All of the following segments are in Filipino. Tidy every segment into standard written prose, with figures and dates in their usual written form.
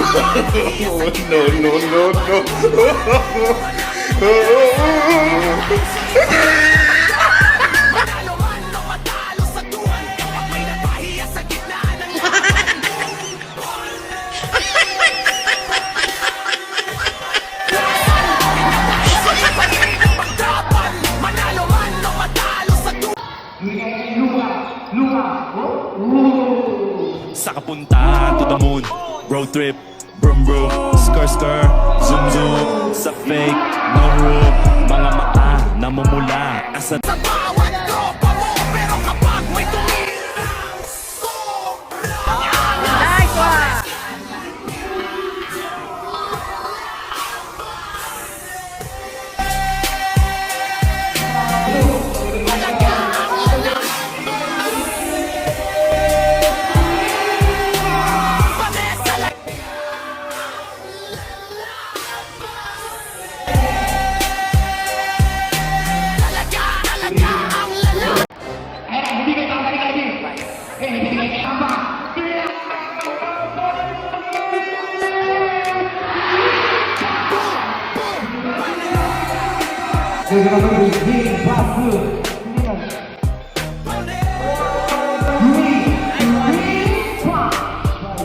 No, no, no, no. Sa kapunta to the moon, road trip, brum brum, skr skr, zoom zoom. Sa fake, no room, mga mata namumula asa sa bawat tropa mo. Pero kapag may tumira, Nice one!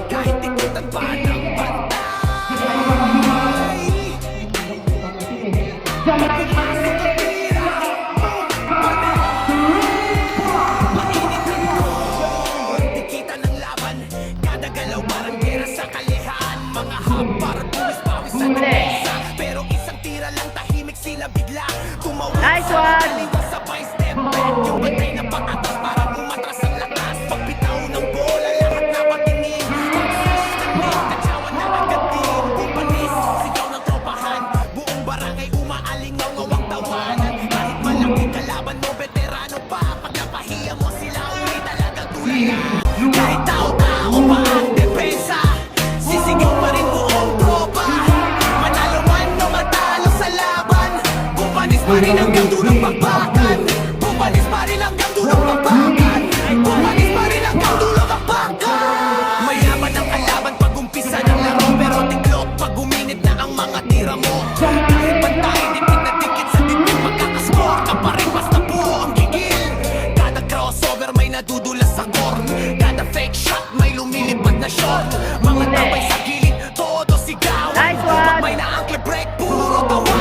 kahit ikutan pa ng banda. Kita ng laban, kada galaw parang gera sa kalihan. Mga hapar, pumis-pawis sa mesa. Pero isang tira lang tahimik sila bigla tumawa. Nice one! Sabay step back, yung batay na patatas parang umatras ang lakas. Pagbitaw ng bola, lahat na patingin. Katsawan na agad din, bumpanis, sigaw ng tropahan. Buong barangay umaalingaw ngawang tawanan. Kahit malaking kalaban mo, veterano pa. Pag napahiya mo sila, uwi talagang tulayan. Kahit tao-tao pa ang depensa, sisigaw pa rin buong tropa. Manalo man o matalo sa laban, bumpanis pa rin hanggang dulong bakbakan. Bumpanis pa rin hanggang dulong bakbakan. Bumpanis pa rin hanggang dulong bakbakan. Mayaman ang kalaban pag umpisa ng laro, pero tiklop pag uminit na ang mga tira mo. Kahit bantay, dikit na dikit sa dibdib, magkakascore ka pa rin basta buo ang gigil. Kada crossover may nadudulas sa court, kada fake shot may lumilipad na shot. Mga tabay sa gilid, todo sigaw. Nice one! Pag may na-ankle break, puro tawa.